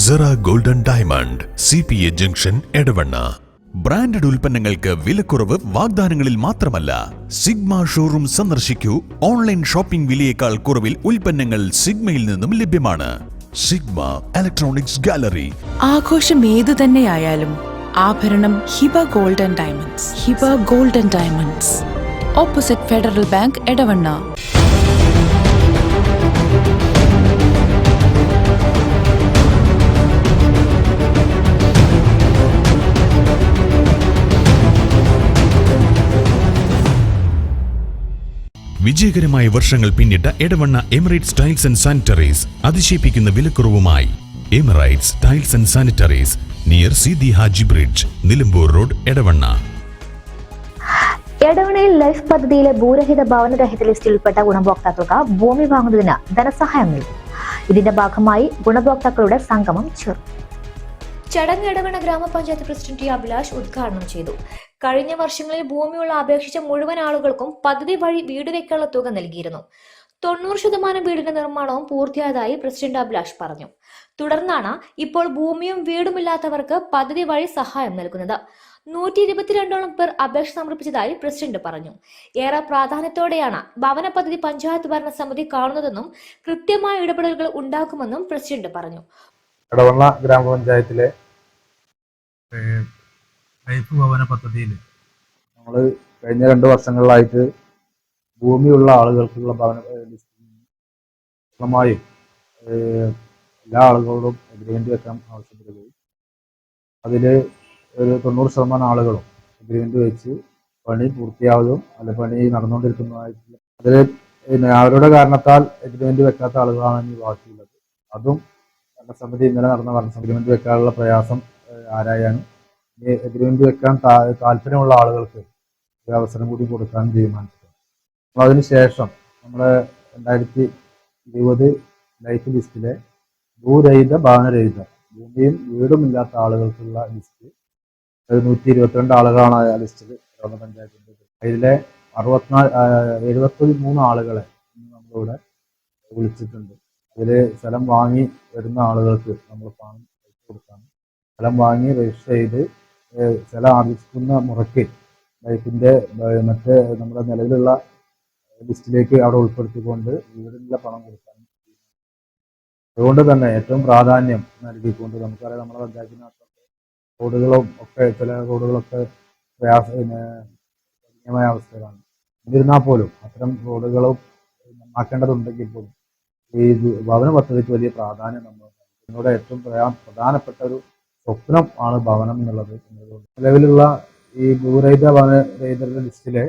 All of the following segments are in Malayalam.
Zara Golden Diamond, CPA Junction, Edavanna. Branded ഉൽപ്പന്നങ്ങൾക്ക് വിലക്കുറവ് വാഗ്ദാനങ്ങളിൽ മാത്രമല്ല. സിഗ്മ ഷോറൂം സന്ദർശിക്കൂ. ഓൺലൈൻ ഷോപ്പിംഗ് വിലയേക്കാൾ കുറവിൽ ഉൽപ്പന്നങ്ങൾ സിഗ്മയിൽ നിന്നും ലഭ്യമാണ്. Sigma electronics gallery. ആഘോഷം ഏതു തന്നെയായാലും ആഭരണം Hiba golden diamonds. Hiba golden diamonds, opposite Federal Bank, Edavanna. വിജയകരമായ വർഷങ്ങൾ പിന്നിട്ട Edavanna Emirates tiles and sanitaries അതിശയിപ്പിക്കുന്ന വിലക്കുറവുമായി. Emirates tiles and sanitaries, near Seethi Haji bridge, Nilambur road, Edavanna. എടവണ്ണയിൽ ലൈഫ് പദ്ധതിയിലെ ഭൂരഹിത ഭവനരഹിത ലിസ്റ്റിൽ ഉൾപ്പെട്ട ഗുണഭോക്താക്കൾക്ക് ഭൂമി വാങ്ങുന്നതിന് ധനസഹായം നൽകും. ഇതിന്റെ ഭാഗമായി ഗുണഭോക്താക്കളുടെ സംഗമം ചേർന്നു. ചടങ്ങ് എടവണ്ണ ഗ്രാമപഞ്ചായത്ത് പ്രസിഡന്റ് ടി അഭിലാഷ് ഉദ്ഘാടനം ചെയ്തു. കഴിഞ്ഞ വർഷങ്ങളിൽ ഭൂമിയുള്ള അപേക്ഷിച്ച മുഴുവൻ ആളുകൾക്കും പദ്ധതി വഴി വീട് വെക്കാനുള്ള തുക നൽകിയിരുന്നു. 90% വീടിന്റെ നിർമ്മാണവും പൂർത്തിയായതായി പ്രസിഡന്റ് അഭിലാഷ് പറഞ്ഞു. തുടർന്നാണ് ഇപ്പോൾ ഭൂമിയും വീടുമില്ലാത്തവർക്ക് പദ്ധതി വഴി സഹായം നൽകുന്നത്. 122ഓളം പേർ അപേക്ഷ സമർപ്പിച്ചതായി പ്രസിഡന്റ് പറഞ്ഞു. ഏറെ പ്രാധാന്യത്തോടെയാണ് ഭവന പദ്ധതി പഞ്ചായത്ത് ഭരണ സമിതി കാണുന്നതെന്നും കൃത്യമായ ഇടപെടലുകൾ ഉണ്ടാക്കുമെന്നും പ്രസിഡന്റ് പറഞ്ഞു. എടവണ്ണ ഗ്രാമപഞ്ചായത്തിലെ ലൈഫ് ഭവന പദ്ധതിയിൽ നമ്മൾ കഴിഞ്ഞ 2 വർഷങ്ങളിലായിട്ട് ഭൂമിയുള്ള ആളുകൾക്കുള്ള ഭവന ലിസ്റ്റുമായും എല്ലാ ആളുകളോടും എഗ്രിമെന്റ് വെക്കാൻ ആവശ്യപ്പെടുകയും അതിൽ ഒരു 90% ആളുകളും എഗ്രിമെന്റ് വെച്ച് പണി പൂർത്തിയാവതും അല്ല പണി നടന്നുകൊണ്ടിരിക്കുന്നതായിട്ടുള്ള അതിൽ അവരുടെ കാരണത്താൽ എഗ്രിമെന്റ് വെക്കാത്ത ആളുകളാണ് ഇനി ബാക്കിയുള്ളത്. അതും ഭരണസമിതി ഇന്നലെ നടന്ന ഭരണസമിതി എഗ്രിമെന്റ് വെക്കാനുള്ള പ്രയാസം ആരായാനും എഗ്രിമെന്റ് വെക്കാൻ താല്പര്യമുള്ള ആളുകൾക്ക് ഒരു അവസരം കൂടി കൊടുക്കാൻ തീരുമാനിച്ചിട്ടുണ്ട്. അപ്പോൾ അതിനുശേഷം നമ്മുടെ 2020 ലൈഫ് ലിസ്റ്റിലെ ഭൂരഹിത ഭവനരഹിത ഭൂമിയും വീടുമില്ലാത്ത ആളുകൾക്കുള്ള ലിസ്റ്റ് 122 ആളുകളാണ് ആ ലിസ്റ്റിൽ ഗ്രാമപഞ്ചായത്തിൻ്റെ. അതിലെ 73 ആളുകളെ നമ്മളിവിടെ വിളിച്ചിട്ടുണ്ട്. അതിൽ സ്ഥലം വാങ്ങി വരുന്ന ആളുകൾക്ക് നമ്മൾ പണം കൊടുക്കാൻ, സ്ഥലം വാങ്ങി രജിസ്റ്റർ ചെയ്ത് സ്ഥലം ആർജിക്കുന്ന മുറയ്ക്ക് ലൈഫിൻ്റെ മറ്റ് നമ്മുടെ നിലവിലുള്ള ലിസ്റ്റിലേക്ക് അവിടെ ഉൾപ്പെടുത്തിക്കൊണ്ട് വീടിനുള്ള പണം കൊടുക്കാൻ. അതുകൊണ്ട് തന്നെ ഏറ്റവും പ്രാധാന്യം നൽകിക്കൊണ്ട് നമുക്കറിയാം നമ്മുടെ പഞ്ചായത്തിനകത്തൊക്കെ റോഡുകളും ഒക്കെ ചില റോഡുകളൊക്കെ കഠിനമായ അവസ്ഥയിലാണ്. എന്നിരുന്നാൽ പോലും അത്തരം റോഡുകളും നന്നാക്കേണ്ടതുണ്ടെങ്കിൽ പോലും ഈ ഭവന പദ്ധതിക്ക് വലിയ പ്രാധാന്യം നമ്മുടെ ഏറ്റവും പ്രധാനപ്പെട്ട ഒരു സ്വപ്നം ആണ് ഭവനം എന്നുള്ളത്. നിലവിലുള്ള ഈ ഭൂരഹിത ഭവനരഹിതരുടെ ലിസ്റ്റിലെ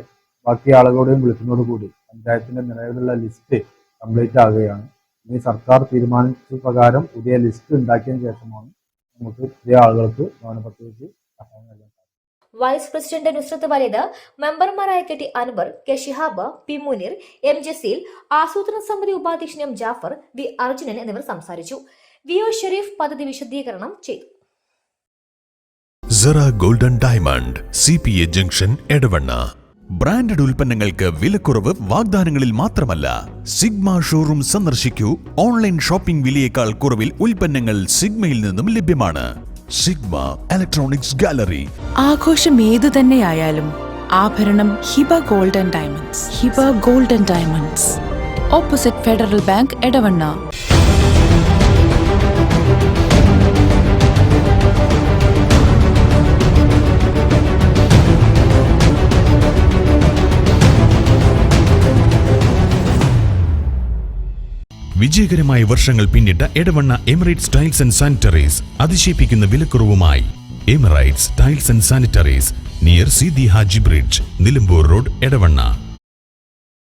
ബാക്കി ആളുകളോടെയും വിളിക്കുന്നതോടുകൂടി പഞ്ചായത്തിന്റെ നിലവിലുള്ള ലിസ്റ്റ് കംപ്ലീറ്റ് ആകുകയാണ്. ഇനി സർക്കാർ തീരുമാനിച്ച പ്രകാരം പുതിയ ലിസ്റ്റ് ഉണ്ടാക്കിയതിനു ശേഷമാണ് നമുക്ക് പുതിയ ആളുകൾക്ക് ഭവന പദ്ധതിക്ക് സഹായം നൽകാൻ. വൈസ് പ്രസിഡന്റ് നുസ്രത്ത് വലീദ്, മെമ്പർമാരായ K T Anwar, K Shihab, P Muneer, M Jaseel, ആസൂത്രണ സമിതി ഉപാധ്യക്ഷൻ എം ജാഫർ, വി അർജുനൻ എന്നിവർ സംസാരിച്ചു. വി ഒ ഷെരീഫ് പദ്ധതി വിശദീകരണം ചെയ്തു. Zara Golden Diamond, CPA Junction, Edavanna. Branded ഉൽപ്പന്നങ്ങൾക്ക് വിലക്കുറവ് വാഗ്ദാനങ്ങളിൽ മാത്രമല്ല. സിഗ്മ ഷോറൂം സന്ദർശിക്കൂ. ഓൺലൈൻ ഷോപ്പിംഗ് വിലയേക്കാൾ കുറവിൽ ഉൽപ്പന്നങ്ങൾ സിഗ്മയിൽ നിന്നും ലഭ്യമാണ്. Sigma electronics gallery. ആഘോഷം ഏതു തന്നെയായാലും ആഭരണം Hiba golden diamonds. Hiba golden diamonds, opposite Federal Bank, Edavanna. വിജയകരമായ വർഷങ്ങൾ പിന്നിട്ട Edavanna Emirates tiles and sanitaries അതിശയിപ്പിക്കുന്ന വിലക്കുറവുമായി. Emirates tiles and sanitaries, near Seethi Haji bridge, Nilambur road, Edavanna.